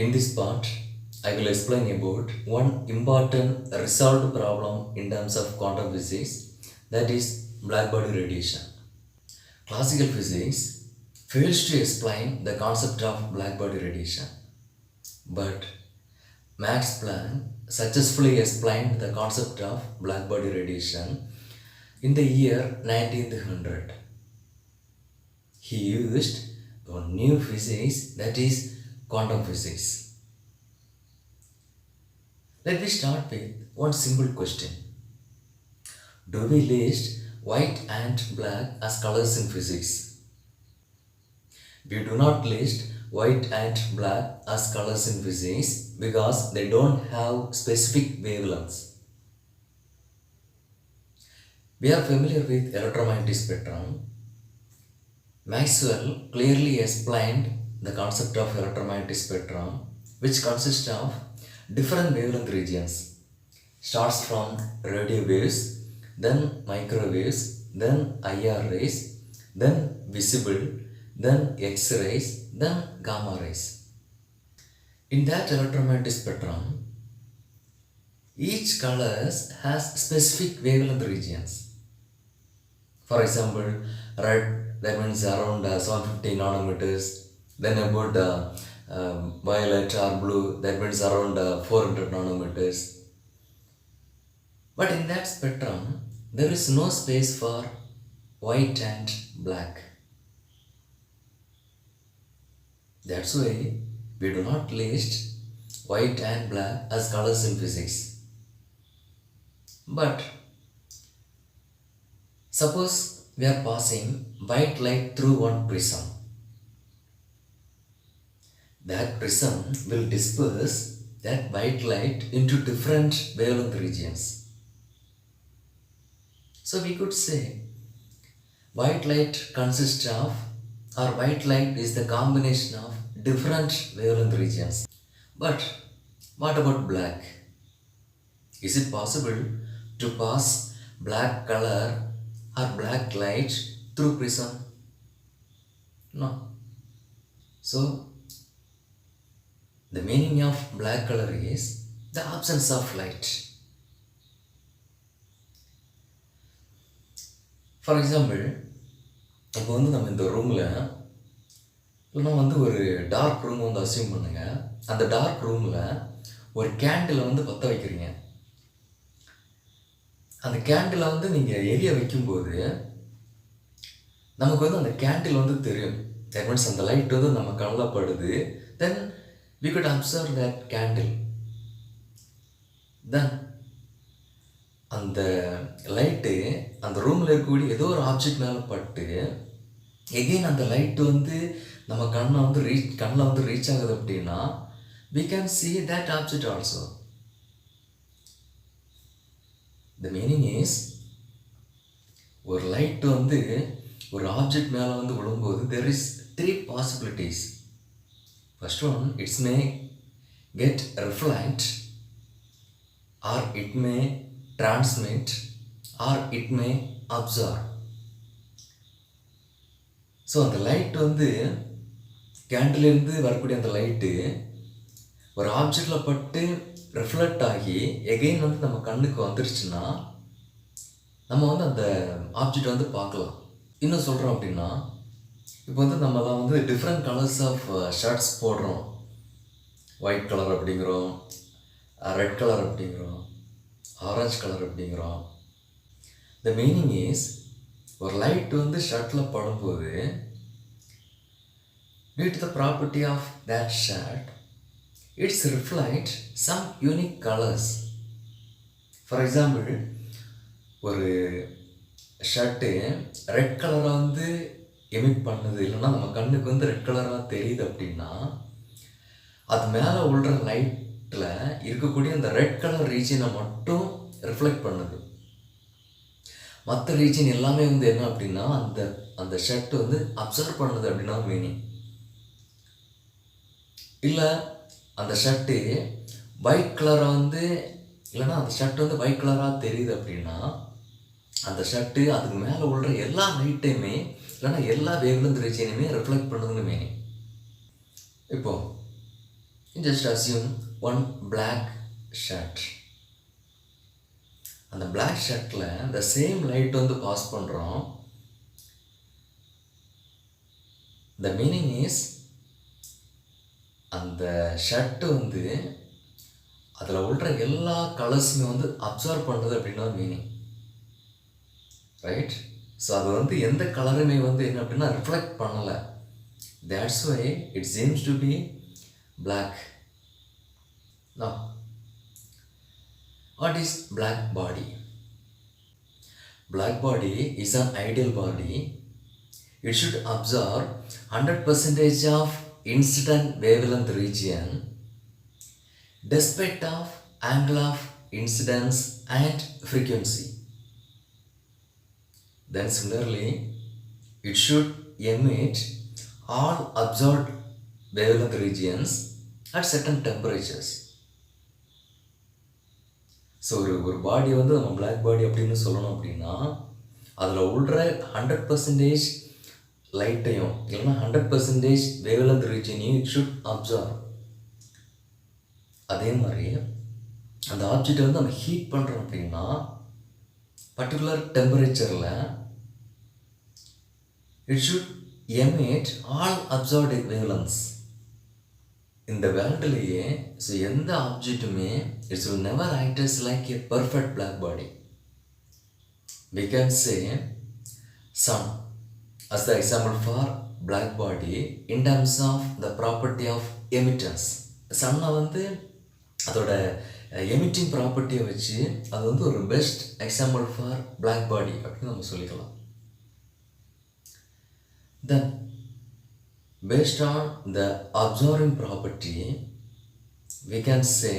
In this part, I will explain about one important resolved problem in terms of quantum physics, that is black body radiation. Classical physics fails to explain the concept of black body radiation, but Max Planck successfully explained the concept of black body radiation in the year 1900. He used a new physics, that is quantum physics. Let me start with one simple question. Do we list white and black as colors in physics? We do not list white and black as colors in physics because they don't have specific wavelengths. We are familiar with electromagnetic spectrum. Maxwell clearly explained the concept of electromagnetic spectrum, which consists of different wavelength regions. Starts from radio waves, then microwaves, then IR rays, then visible, then X-rays, then gamma rays. In that electromagnetic spectrum, each color has specific wavelength regions. For example, red, that means around 750 nanometers. Then about violet or blue, that means around 400 nanometers. But in that spectrum, there is no space for white and black. That's why we do not list white and black as colors in physics. But suppose we are passing white light through one prism. That prism will disperse that white light into different wavelength regions. So we could say white light consists of, or white light is the combination of different wavelength regions. But what about black? Is it possible to pass black color or black light through prism? No. So the meaning of black color is the absence of light. For example, இப்போ நம்ம இந்த ரூமில் இல்லைனா ஒரு dark room assume பண்ணுங்க. அந்த dark ரூமில் ஒரு கேண்டிலை பற்ற வைக்கிறீங்க. அந்த கேண்டிலை நீங்கள் எரிய வைக்கும்போது நமக்கு அந்த கேண்டில் தெரியும். தட் மீன்ஸ் அந்த லைட் நம்ம கண்ணில் படுது. தென் we could observe that candle. Then அந்த லைட்டு அந்த ரூமில் இருக்கக்கூடிய ஏதோ ஒரு ஆப்ஜெக்ட் மேலே பட்டு எகெயின் அந்த லைட்டு நம்ம கண்ணில் ரீச் ஆகுது அப்படின்னா we can see that object also. The meaning is ஒரு லைட்டு ஒரு ஆப்ஜெக்ட் மேலே விழும்போது there is 3 possibilities. First one, it may get reflect, or it may transmit, or it may absorb. So அந்த light கேண்டிலிருந்து வரக்கூடிய அந்த light ஒரு ஆப்ஜெக்டில் பட்டு reflect ஆகி எகெயின் நம்ம கண்ணுக்கு வந்துருச்சுன்னா நம்ம அந்த ஆப்ஜெக்ட் பார்க்கலாம். இன்னும் சொல்கிறோம் அப்படின்னா இப்போ நம்மலாம் டிஃப்ரெண்ட் கலர்ஸ் ஆஃப் ஷர்ட்ஸ் போடுறோம். ஒயிட் கலர் அப்படிங்கிறோம், ரெட் கலர் அப்படிங்கிறோம், ஆரஞ்ச் கலர் அப்படிங்கிறோம். த மீனிங் இஸ் ஒரு லைட் ஷர்ட்டில் படும்போது due to the property of that shirt, it's reflect some unique colors. For example, ஒரு ஷர்ட்டு ரெட் கலரை எமிட் பண்ணுது, இல்லைன்னா நம்ம கண்ணுக்கு ரெட் கலராக தெரியுது அப்படின்னா அது மேலே உள்ள லைட்டில் இருக்கக்கூடிய அந்த ரெட் கலர் ரீஜனை மட்டும் ரிஃப்ளெக்ட் பண்ணுது. மற்ற ரீஜன் எல்லாமே என்ன அப்படின்னா அந்த அந்த ஷர்ட்டு அப்சர்வ் பண்ணுது அப்படின்னா மீனிங். இல்லை அந்த ஷர்ட்டு ஒயிட் கலராக இல்லைன்னா அந்த ஷர்ட்டு ஒயிட் கலராக தெரியுது அப்படின்னா அந்த ஷர்ட்டு அதுக்கு மேலே உள்ள எல்லா லைட்டையுமே இல்லைன்னா எல்லா வேவ்லென்த் ரீஜனையுமே ரிஃப்ளெக்ட் பண்ணுதுன்னு meaning. just assume one black shirt. அந்த பிளாக் ஷர்ட்டில் the same light வந்து பாஸ் பண்ணுறோம். the meaning is அந்த ஷர்ட்டு வந்து அதில் உள்ள எல்லா கலர்ஸுமே வந்து அப்சர்வ் பண்ணுறது அப்படின்னா மீனிங், ரைட்? ஸோ அது வந்து எந்த கலருமே வந்து என்ன அப்படின்னா ரிஃப்ளெக்ட் பண்ணலை. that's why it seems to be black. Now, what is black body? Black body is an ideal body. It should absorb 100% of incident wavelength region despite of angle of incidence and frequency. Then similarly, it should emit all absorbed wavelength regions at certain temperatures. So ஒரு பாடி வந்து நம்ம black body அப்படின்னு சொல்லணும் அப்படின்னா அதில் உள்ள 100% லைட்டையும் இல்லைன்னா 100% wavelength ரீஜனையும் it should observe. அதே மாதிரி அந்த ஆப்ஜெக்டை வந்து நம்ம ஹீட் பண்ணுறோம் அப்படின்னா பர்டிகுலர் டெம்பரேச்சரில் it should emit all observed wavelengths. இந்த வேர்ல்டுலேயே ஸோ எந்த ஆப்ஜெக்ட்டுமே it's will never act as like a perfect black body. we can say sun as the example for black body in terms of the property of emittance. சன்னை வந்து அதோட emitting ப்ராப்பர்ட்டியை வச்சு அது வந்து ஒரு best example for black body அப்படின்னு நம்ம சொல்லிக்கலாம். Then based on the absorbing property, we can say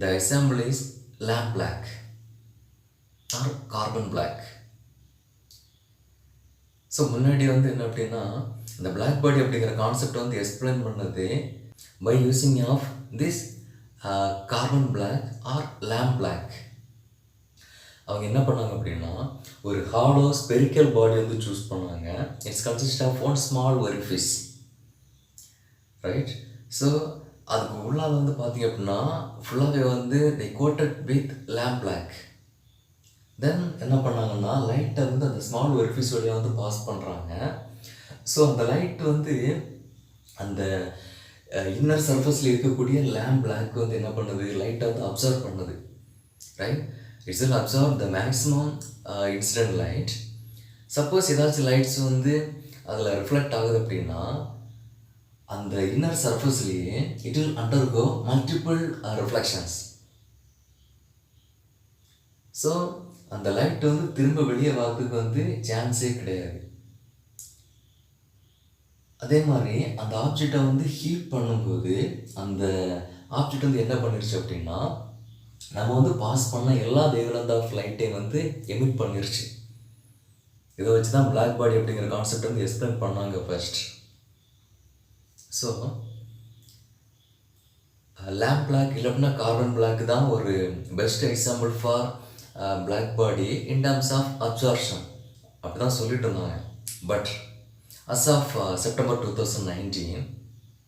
the example is lamp black or carbon black. So முன்னாடி வந்து என்ன அப்படின்னா இந்த பிளாக் பாடி அப்படிங்கிற கான்செப்ட் வந்து எக்ஸ்பிளைன் பண்ணது by using of this carbon black or lamp black. அவங்க என்ன பண்ணாங்க அப்படின்னா ஒரு ஹாலோ ஸ்பெரிக்கல் பாடி வந்து சூஸ் பண்ணாங்க. It's consist of one small orifice, right? So அதுக்கு உள்ளால் வந்து பார்த்தீங்க அப்படின்னா ஃபுல்லாகவே வந்து they coated with lamp black. தென் என்ன பண்ணாங்கன்னா லைட்டை வந்து அந்த ஸ்மால் ஒரிஃபிஸ் வழியாக வந்து பாஸ் பண்ணுறாங்க. ஸோ அந்த லைட் வந்து அந்த இன்னர் சர்ஃபஸில் இருக்கக்கூடிய லேம்ப் பிளாக் வந்து என்ன பண்ணுது, லைட்டை வந்து அப்சர்வ் பண்ணுது, right? It will absorb the maximum incident light. Suppose ஏதாச்சும் லைட்ஸ் வந்து அதில் ரிஃப்ளெக்ட் ஆகுது அப்படின்னா அந்த இன்னர் சர்ஃபஸ்லேயே it will undergo multiple reflections. So அந்த லைட் வந்து திரும்ப வெளியே வரதுக்கு வந்து சான்ஸே கிடையாது. அதே மாதிரி அந்த ஆப்ஜெக்டை வந்து ஹீட் பண்ணும்போது அந்த ஆப்ஜெக்ட் வந்து என்ன பண்ணிருச்சு அப்படின்னா நம்ம வந்து பாஸ் பண்ண எல்லா வேவ்லென்த் ஆஃப் லைட்டையும் வந்து எமிட் பண்ணிருச்சு. இதை வச்சு தான் பிளாக் பாடி அப்படிங்கிற கான்செப்ட் வந்து எக்ஸ்பிளைன் பண்ணாங்க ஃபர்ஸ்ட். ஸோ லேம்ப் பிளாக் இல்லை அப்படின்னா கார்பன் பிளாக் தான் ஒரு best example for black body in terms of absorption அப்படி தான் சொல்லிட்டு இருந்தாங்க. But as of September 2019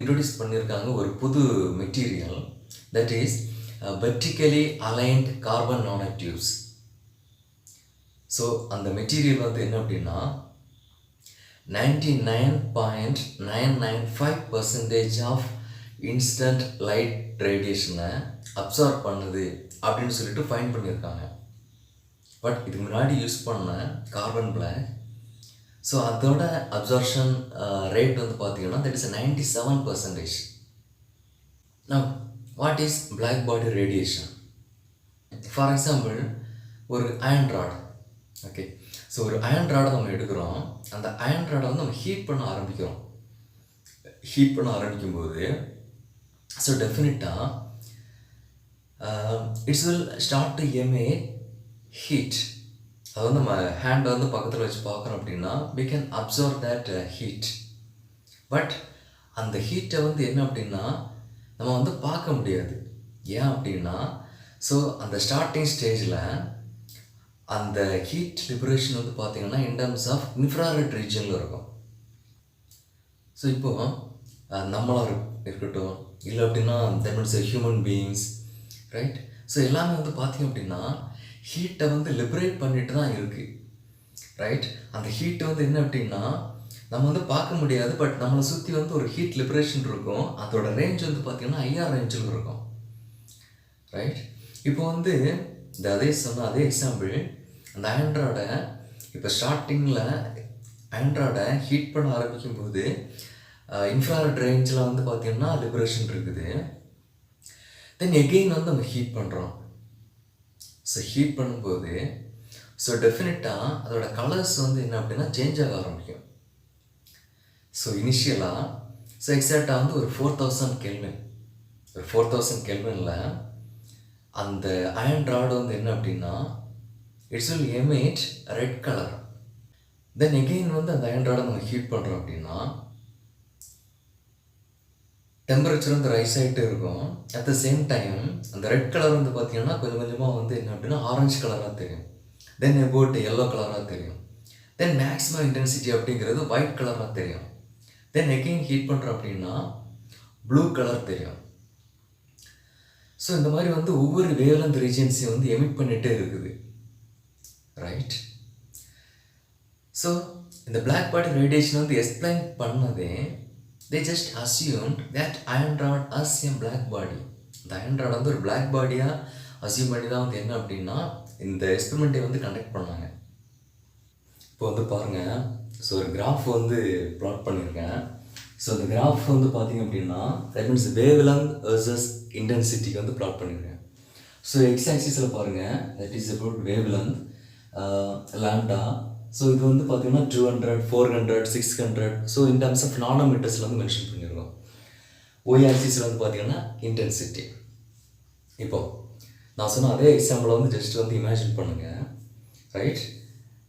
introduced பண்ணியிருக்காங்க ஒரு புது material, that is vertically aligned carbon nanotubes. So அந்த மெட்டீரியல் வந்து என்ன அப்படின்னா 99.995% ஆஃப் இன்ஸ்டன்ட் லைட் ரேடியேஷனை அப்சார்ப் பண்ணுது அப்படின்னு சொல்லிட்டு ஃபைண்ட் பண்ணியிருக்காங்க. பட் இதுக்கு முன்னாடி யூஸ் பண்ண கார்பன் பிளாக் ஸோ அதோட அப்சார்ப்ஷன் ரேட் வந்து பார்த்தீங்கன்னா that is 97%. Now, what is black body radiation? For example, ஒரு அயன் ராட், ஓகே? ஸோ ஒரு அயன் ராடை நம்ம எடுக்கிறோம், அந்த அயன் ராடை வந்து நம்ம ஹீட் பண்ண ஆரம்பிக்கிறோம். ஹீட் பண்ண ஆரம்பிக்கும்போது ஸோ டெஃபினட்டாக it's will start to emit heat. அது வந்து நம்ம ஹேண்டை வந்து பக்கத்தில் வச்சு பார்க்குறோம் அப்படின்னா we can absorb that heat. But அந்த ஹீட்டை வந்து என்ன அப்படின்னா நம்ம வந்து பார்க்க முடியாது. ஏன் அப்படின்னா ஸோ அந்த ஸ்டார்டிங் ஸ்டேஜில் அந்த ஹீட் லிபரேஷன் வந்து பார்த்திங்கன்னா இன் டர்ம்ஸ் ஆஃப் இன்ஃப்ராரெட் ரீஜனில் இருக்கும். ஸோ இப்போது நம்மளாக இருக்கட்டும் இல்லை அப்படின்னா that means human beings, right? So எல்லாமே வந்து பார்த்திங்க அப்படின்னா ஹீட்டை வந்து லிபரேட் பண்ணிட்டு தான் இருக்குது, ரைட்? அந்த ஹீட்டு வந்து என்ன அப்படின்னா நம்ம வந்து பார்க்க முடியாது, பட் நம்மளை சுற்றி வந்து ஒரு ஹீட் லிபரேஷன் இருக்கும். அதோட ரேஞ்ச் வந்து பார்த்திங்கன்னா ஐஆர் ரேஞ்சில் இருக்கும், ரைட்? இப்போ வந்து இந்த அதே எக்ஸாம்பிள், அந்த ஆண்ட்ராய்டை இப்போ ஸ்டார்டிங்கில் ஆண்ட்ராய்டை ஹீட் பண்ண ஆரம்பிக்கும் போது இன்ஃப்ராரெட் ரேஞ்சில் வந்து பார்த்திங்கன்னா லிபரேஷன் இருக்குது. தென் எகெயின் வந்து நம்ம ஹீட் பண்ணுறோம். ஸோ ஹீட் பண்ணும்போது ஸோ டெஃபினட்டாக அதோட கலர்ஸ் வந்து என்ன அப்படின்னா சேஞ்ச் ஆக ஆரம்பிக்கும். ஸோ இனிஷியலாக ஸோ எக்ஸாக்டாக வந்து ஒரு 4000 கெல்வின், ஒரு 4000 கெல்வினில் அந்த அயன் ராட் வந்து என்ன அப்படின்னா it's will emit red colour. Then again வந்து அந்த அயன் ராடை நம்ம ஹீட் பண்ணுறோம் அப்படின்னா டெம்பரேச்சர் வந்து ரைஸ் ஆகிட்டே இருக்கும். அட் த சேம் டைம் அந்த ரெட் கலர் வந்து பார்த்திங்கன்னா கொஞ்சம் கொஞ்சமாக வந்து என்ன அப்படின்னா ஆரஞ்சு கலராக தெரியும். தென் அபவுட் எல்லோ கலராக தெரியும். தென் மேக்ஸிமம் இன்டென்சிட்டி அப்படிங்கிறது ஒயிட் கலராக தெரியும். தென் எகெயின் ஹீட் பண்ணுறோம் அப்படின்னா ப்ளூ கலர் தெரியும். ஸோ இந்த மாதிரி வந்து ஒவ்வொரு வேவ்லென்த் ரீஜன்ஸையும் வந்து எமிட் பண்ணிகிட்டே இருக்குது, ரைட்? ஸோ இந்த பிளாக் பாடி ரேடியேஷன் வந்து எக்ஸ்பிளைன் பண்ணதே they just assumed that iron rod as a black body. இந்த iron rod வந்து ஒரு black பாடியாக அசியூம் பண்ணி தான் வந்து என்ன அப்படின்னா இந்த எக்ஸ்பெரிமெண்ட்டை வந்து கண்டக்ட் பண்ணாங்க. இப்போ வந்து பாருங்கள், ஸோ ஒரு கிராஃப் வந்து ப்ளாட் பண்ணியிருக்கேன். ஸோ இந்த கிராஃப் வந்து பார்த்திங்க அப்படின்னா தட் மீன்ஸ் வேவ்லென்த் வெர்சஸ் இன்டென்சிட்டிக்கு வந்து ப்ளாட் பண்ணியிருக்கேன். ஸோ எக்ஸ் ஆக்சிஸில் பாருங்கள், that is about wavelength lambda. So இது வந்து பார்த்திங்கன்னா 200, 400, 600. ஸோ இன் டர்ம்ஸ் ஆஃப் நானோமீட்டர்ஸில் வந்து மென்ஷன் பண்ணியிருக்கோம். ஒய் ஆக்சிஸில் வந்து பார்த்திங்கன்னா இன்டென்சிட்டி. இப்போது நான் சொன்ன அதே எக்ஸாம்பிளை வந்து ஜஸ்ட் வந்து இமேஜின் பண்ணுங்கள், ரைட்?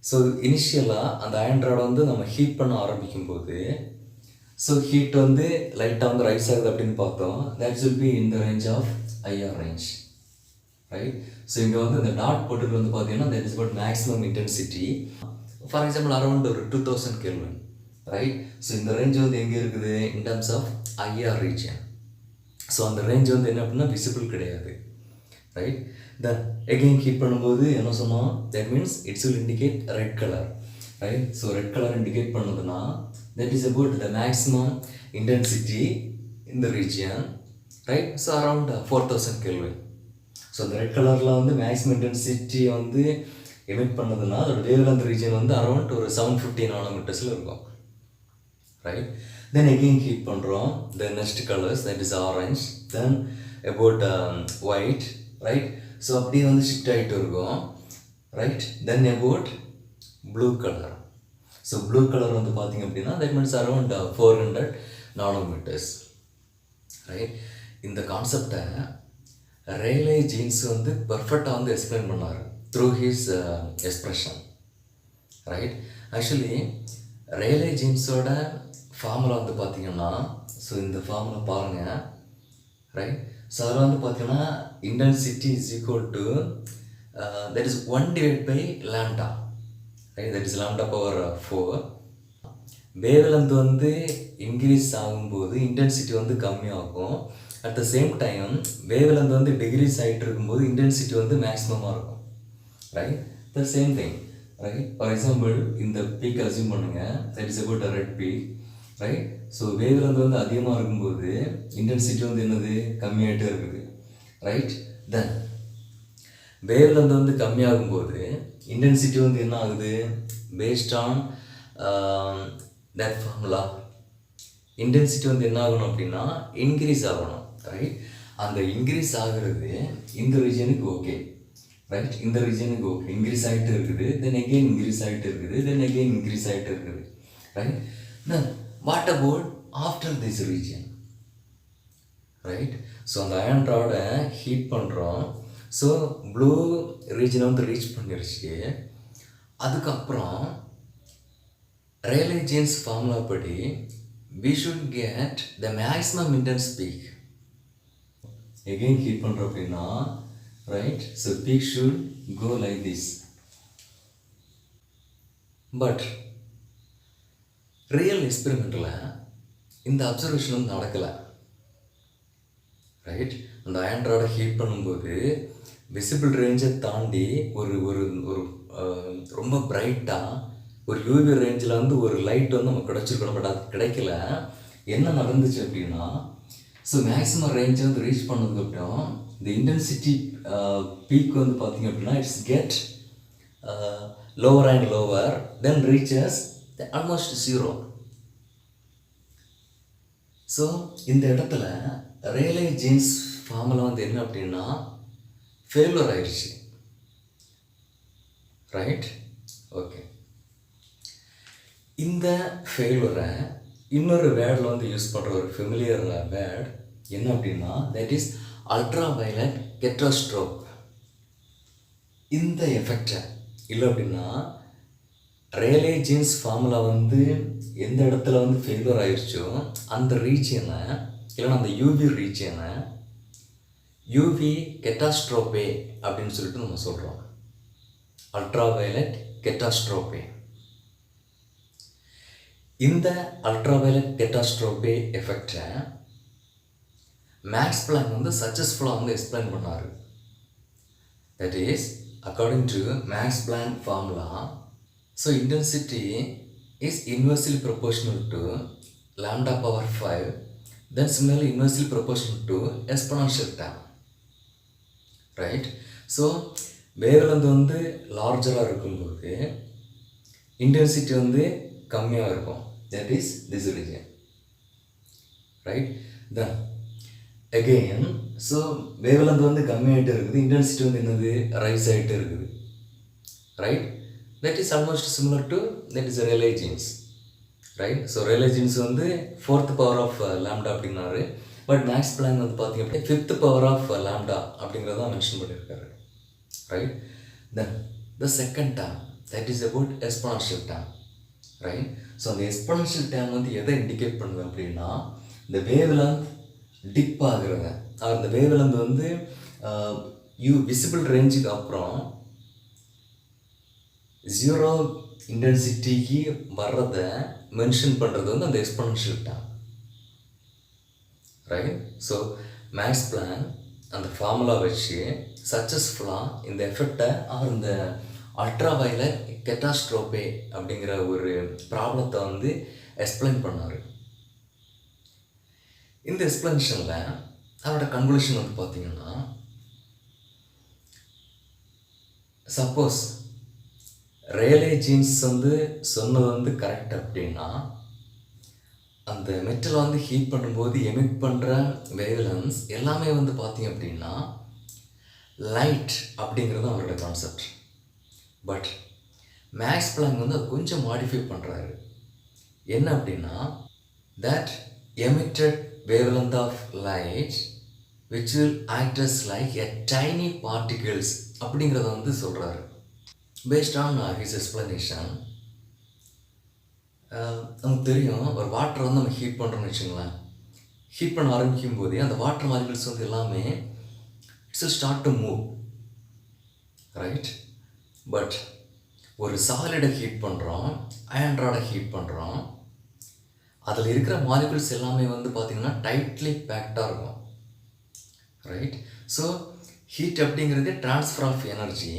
ஸோ இனிஷியலாக அந்த அயன் ராடை வந்து நம்ம ஹீட் பண்ண ஆரம்பிக்கும் போது ஸோ ஹீட் வந்து லைட்டாக வந்து ரைஸ் ஆகுது அப்படின்னு பார்த்தோம். That's will be in the range of IR range, right? So இங்கே வந்து இந்த டாட் போட்டுட்டு வந்து பார்த்தீங்கன்னா that is about maximum intensity. For example around ஒரு 2000 கெல்வின், ரைட்? ஸோ இந்த ரேஞ்ச் வந்து எங்கே இருக்குது in terms of IR region. So அந்த ரேஞ்ச் வந்து என்ன அப்படின்னா விசிபிள் கிடையாது, ரைட்? தென் எகெயின் ஹீட் பண்ணும்போது என்ன சொன்னோம், that means it's will indicate red colour, right? So red colour indicate பண்ணதுன்னா that is about the maximum intensity in the region, right? So around 4000 kelvin. So அந்த red கலரில் வந்து maximum இன்டென்சிட்டியை வந்து emit பண்ணதுன்னா அதோட wavelength region வந்து around ஒரு 750 நானோமீட்டர்ஸில் இருக்கும், ரைட்? தென் எகெயின் ஹீட் பண்ணுறோம். Then next colours that is orange, then about white, right? So அப்படியே வந்து ஷிஃப்ட் ஆகிட்டு இருக்கும், ரைட்? Then about blue colour. So blue colour வந்து பார்த்திங்க அப்படின்னா that means around 400 nanometres, right? இந்த கான்செப்டை ரேலே ஜீன்ஸ் வந்து பர்ஃபெக்டாக வந்து எக்ஸ்பிளைன் பண்ணார் through his expression, right? Actually Rayleigh ஜீன்ஸோட ஃபார்முலா வந்து பார்த்திங்கன்னா ஸோ இந்த ஃபார்முலா பாருங்கள், ரைட்? ஸோ அதில் வந்து பார்த்திங்கன்னா intensity is equal to that is 1/λ, right? That is λ/4. Wavelength வந்து இன்க்ரீஸ் ஆகும்போது இன்டென்சிட்டி வந்து கம்மியாகும். At the same time wavelength வந்து டிக்ரீஸ் ஆகிட்டு இருக்கும்போது இன்டென்சிட்டி வந்து மேக்ஸிமமாக இருக்கும், right? The same thing, right? For example இந்த பீக் அசியூம் பண்ணுங்கள், that is about a red peak, right? So wavelength வந்து அதிகமாக இருக்கும்போது இன்டென்சிட்டி வந்து என்னது கம்மியாகிட்டே இருக்குது, ரைட்? தென் வேவ்லென்த் வந்து கம்மியாகும்போது இன்டென்சிட்டி வந்து என்ன ஆகுது based on that formula. Intensity வந்து என்ன ஆகணும் அப்படின்னா இன்க்ரீஸ் ஆகணும், ரைட்? அந்த இன்க்ரீஸ் ஆகிறது இந்த ரீஜனுக்கு ஓகே, ரைட்? இந்த ரீஜனுக்கு ஓகே, இன்க்ரீஸ் ஆகிட்டு இருக்குது. தென் எகெயின் இன்க்ரீஸ் ஆகிட்டு இருக்குது. தென் எகெயின் இன்க்ரீஸ் ஆகிட்டு இருக்குது, right? Then what about after this region, right? So அந்த அயன் ராடை ஹீட் பண்ணுறோம். ஸோ ப்ளூ ரீஜனை வந்து ரீச் பண்ணிருச்சு. அதுக்கப்புறம் ரேலே ஜீன்ஸ் ஃபார்முலா படி we should get the maximum intense peak. Again heat பண்ணுறோம் அப்படின்னா, right? So peak should go like this. But real experimentல இந்த observation வந்து நடக்கலை. ரைட். அந்த அயன் ராடை ஹீட் பண்ணும்போது விசிபிள் ரேஞ்சை தாண்டி ஒரு ஒரு ஒரு ரொம்ப பிரைட்டாக ஒரு யூவி ரேஞ்சில் வந்து ஒரு லைட் வந்து நமக்கு கிடச்சிருக்கணும். பட் அது கிடைக்கல. என்ன நடந்துச்சு அப்படின்னா, ஸோ மேக்ஸிமம் ரேஞ்சை வந்து ரீச் பண்ணதுக்கப்புறம் இந்த இன்டென்சிட்டி பீக் வந்து பார்த்திங்க அப்படின்னா it's get lower and lower, then reaches almost zero. So இந்த இடத்துல ரேலே ஜீன்ஸ் ஃபார்முலா வந்து என்ன அப்படின்னா ஃபெயிலியர் ஆயிடுச்சு. ரைட். ஓகே. இந்த ஃபெயிலியரை இன்னொரு வேர்டில் வந்து யூஸ் பண்ணுற ஒரு ஃபெமிலியர் வேர்ட் என்ன அப்படின்னா தட் இஸ் அல்ட்ரா வயலட் கெட்டோஸ்ட்ரோப். இந்த எஃபெக்டை இல்லை அப்படின்னா ரேலே ஜீன்ஸ் ஃபார்முலா வந்து எந்த இடத்துல வந்து ஃபெயிலியர் ஆயிடுச்சோ அந்த ரீஜியனை இல்லைன்னா அந்த யூவி ரீஜியனை யூவி கெட்டாஸ்ட்ரோபே அப்படின்னு சொல்லிட்டு நம்ம சொல்கிறோம். Ultra violet catastrophe. இந்த அல்ட்ரா வயலட் கெட்டாஸ்ட்ரோபே எஃபெக்டை மேக்ஸ் பிளாங்க் வந்து சக்ஸஸ்ஃபுல்லாக வந்து எக்ஸ்பிளைன் பண்ணார். That is according to Max Planck formula, so intensity is inversely proportional to lambda power 5, then similarly inversely proportional to exponential term. Right. So wavelength வந்து லார்ஜராக இருக்கும்போது intensity வந்து கம்மியாக இருக்கும். that is this region. Right. Then again so wavelength வந்து கம்மியாகிட்டே இருக்குது, intensity வந்து என்னது rice ஆகிட்டே இருக்குது. Right. That is almost similar to that is Rayleigh jeans. Right. So Rayleigh Jeans வந்து 4th பவர் ஆஃப் லாம்டா அப்படின்னாரு. பட் மேக்ஸ் பிளாங்க் வந்து பார்த்திங்க அப்படின்னா 5th பவர் ஆஃப் லாம்டா அப்படிங்கிறத மென்ஷன் பண்ணியிருக்காரு. Right. Then the second term that is about exponential term. Right. So அந்த exponential term வந்து எதை இண்டிகேட் பண்ணுது அப்படின்னா இந்த வேவ்லென்த் டிப் ஆகுறத, அந்த வேவ்லென்த் வந்து விசிபிள் ரேஞ்சுக்கு அப்புறம் 0 இன்டென்சிட்டிக்கு வர்றதை மென்ஷன் பண்ணுறது வந்து அந்த exponential term. Right. So Max Planck அந்த ஃபார்முலா வச்சு சக்ஸஸ்ஃபுல்லாக இந்த எஃபெக்டை அவர் இந்த அல்ட்ரா வயலட் கெட்டாஸ்ட்ரோபே அப்படிங்கிற ஒரு ப்ராப்ளத்தை வந்து எக்ஸ்பிளைன் பண்ணார். இந்த எக்ஸ்பிளனேஷனில் அவரோட கன்க்ளூஷன் வந்து பார்த்திங்கன்னா, சப்போஸ் ரேலே ஜீன்ஸ் வந்து சொன்னது வந்து கரெக்ட் அப்படின்னா அந்த மெட்டலை வந்து ஹீட் பண்ணும்போது எமிட் பண்ணுற வேவ்லென்ஸ் எல்லாமே வந்து பார்த்திங்க அப்படின்னா லைட் அப்படிங்கிறது அவரோட கான்செப்ட். பட் மேக்ஸ் பிளாங்க் வந்து அது கொஞ்சம் மாடிஃபை பண்ணுறாரு. என்ன அப்படின்னா that emitted wavelength of light which will act as like a tiny particles அப்படிங்கிறத வந்து சொல்கிறாரு. பேஸ்ட் ஆன் ஹிஸ் எக்ஸ்பிளனேஷன் நமக்கு தெரியும், ஒரு வாட்டரை வந்து நம்ம ஹீட் பண்ணுறோம்னு வச்சுங்களேன். ஹீட் பண்ண ஆரம்பிக்கும் போதே அந்த வாட்டர் மாலிகுல்ஸ் வந்து எல்லாமே it's will start to move. Right. But ஒரு சாலிடை ஹீட் பண்ணுறோம், அயன் ராடை ஹீட் பண்ணுறோம், அதில் இருக்கிற மாலிகுல்ஸ் எல்லாமே வந்து பார்த்திங்கன்னா டைட்லி பேக்டாக இருக்கும். ரைட். ஸோ ஹீட் அப்படிங்கிறது ட்ரான்ஸ்ஃபர் ஆஃப் எனர்ஜி.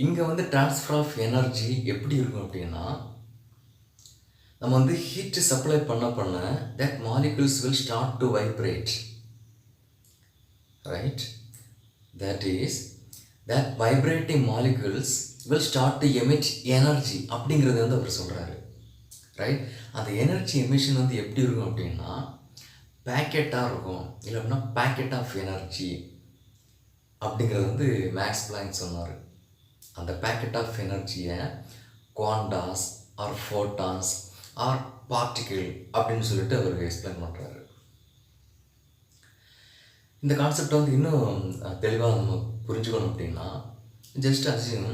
இங்கே வந்து ட்ரான்ஸ்ஃபர் ஆஃப் எனர்ஜி எப்படி இருக்கும் அப்படின்னா, நம்ம வந்து ஹீட்டு சப்ளை பண்ண that molecules will start to vibrate. Right. That is that vibrating molecules will start to emit energy அப்படிங்கிறது வந்து அவர் சொல்கிறாரு. ரைட். அந்த எனர்ஜி எமிஷன் வந்து எப்படி இருக்கும் அப்படின்னா பேக்கெட்டாக இருக்கும், இல்லை அப்படின்னா பேக்கெட் ஆஃப் எனர்ஜி அப்படிங்கிறது வந்து மேக்ஸ் பிளாங்க் சொன்னார். அந்த பேக்கெட் ஆஃப் எனர்ஜியை quantas or photons or particle அப்படின்னு சொல்லிட்டு அவர் எக்ஸ்பிளைன் பண்ணுறாரு. இந்த கான்செப்டை வந்து இன்னும் தெளிவாக நம்ம புரிஞ்சுக்கணும் அப்படின்னா ஜஸ்ட் அசியூம்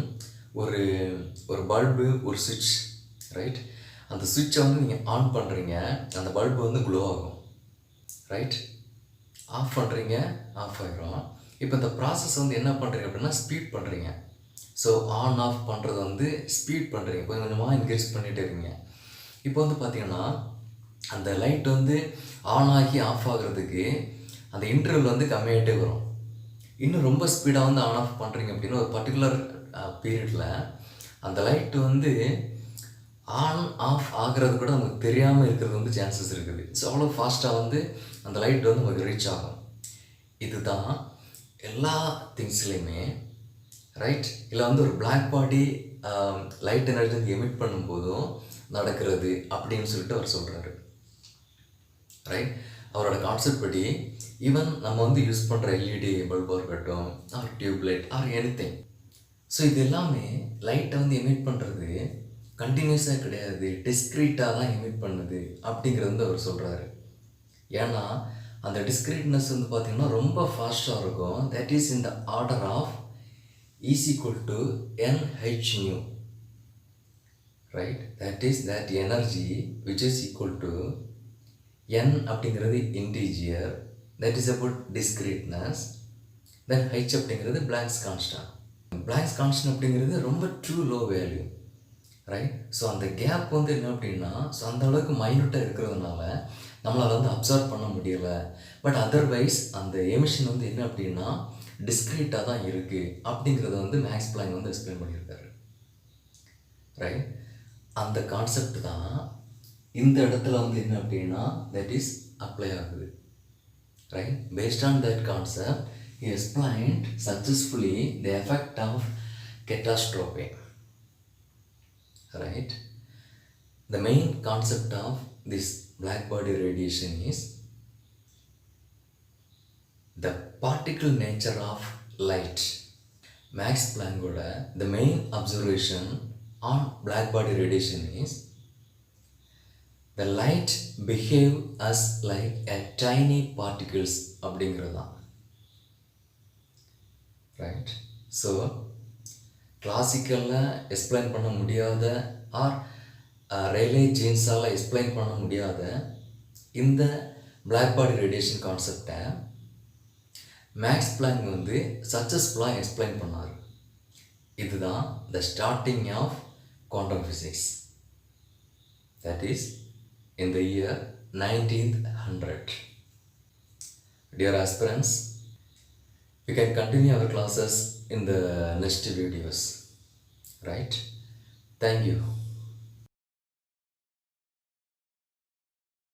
ஒரு பல்பு, ஒரு சுவிட்ச். ரைட். அந்த சுவிட்சை வந்து நீங்கள் ஆன் பண்ணுறீங்க, அந்த பல்பு வந்து க்ளோ ஆகும். ரைட். ஆஃப் பண்ணுறீங்க, ஆஃப் ஆகிரும். இப்போ இந்த ப்ராசஸ் வந்து என்ன பண்ணுறீங்க அப்படின்னா ஸ்பீட் பண்ணுறீங்க. ஸோ ஆன் ஆஃப் பண்ணுறது வந்து ஸ்பீட் பண்ணுறீங்க, கொஞ்சம் கொஞ்சமாக இன்க்ரீஸ் பண்ணிகிட்டே இருக்கீங்க. இப்போ வந்து பார்த்திங்கன்னா அந்த லைட் வந்து ஆன் ஆகி ஆஃப் ஆகிறதுக்கு அந்த இன்டர்வல் வந்து கம்மியாகிட்டே வரும். இன்னும் ரொம்ப ஸ்பீடாக வந்து ஆன் ஆஃப் பண்ணுறீங்க அப்படின்னா ஒரு பர்டிகுலர் பீரியடில் அந்த லைட்டு வந்து ஆன் ஆஃப் ஆகிறது கூட நமக்கு தெரியாமல் இருக்கிறது வந்து சான்சஸ் இருக்குது. ஸோ அவ்வளோ ஃபாஸ்ட்டாக வந்து அந்த லைட் வந்து நமக்கு ரீச் ஆகும். இதுதான் எல்லா திங்ஸ்லேயுமே ரைட். இல்லை வந்து ஒரு பிளாக் பாடி லைட் எனர்ஜி வந்து எமிட் பண்ணும்போதும் நடக்கிறது அப்படின்னு சொல்லிட்டு அவர் சொல்கிறாரு. ரைட். அவரோட கான்செப்ட் படி ஈவன் நம்ம வந்து யூஸ் பண்ணுற எல்இடி பல்பாக இருக்கட்டும் or tubelight or anything, so இது எல்லாமே லைட்டை வந்து எமிட் பண்ணுறது கண்டினியூஸாக கிடையாது, டிஸ்க்ரீட்டாக தான் எமிட் பண்ணுது அப்படிங்கிறது வந்து அவர் சொல்கிறாரு. ஏன்னா அந்த டிஸ்க்ரீட்னஸ் வந்து பார்த்திங்கன்னா ரொம்ப ஃபாஸ்ட்டாக இருக்கும். That is in the order of is equal to NH nu, right? That is that energy which is equal to N அப்படிங்கிறது integer, that is about discreteness, then H அப்படிங்கிறது Planck's constant. Planck's constant அப்படிங்கிறது ரொம்ப too low value, right? So அந்த gap வந்து என்ன அப்படின்னா, so அந்த அளவுக்கு மைனூட்டாக இருக்கிறதுனால நம்மளால் வந்து அப்சர்வ் பண்ண முடியலை. பட் அதர்வைஸ் அந்த எமிஷன் வந்து என்ன அப்படின்னா டிஸ்க்ரீட்டாக தான் இருக்குது அப்படிங்கிறத வந்து மேக்ஸ் பிளாங்க் வந்து எக்ஸ்பிளைன் பண்ணியிருக்காரு. ரைட். அந்த கான்செப்ட் தான் இந்த இடத்துல வந்து என்ன அப்படின்னா தட் இஸ் அப்ளை ஆகுது. Right. Based on that concept he explained successfully the effect of catastrophe. Right. The main concept of this black body radiation is the particle nature of light. Max Planck the main observation on black body radiation is the light behave as like a tiny particles அப்படிங்கிறதா. Right. So கிளாசிக்கலில் explain பண்ண முடியாத or Rayleigh ஜீன்ஸால் explain பண்ண முடியாத இந்த black body radiation கான்செப்டை Max Planck வந்து சக்ஸஸ்ஃபுல்லாக எக்ஸ்பிளைன் பண்ணார். இதுதான் the starting of quantum physics. That is in the year 1900. Dear aspirants, we can continue our classes in the next videos. Right? Thank you.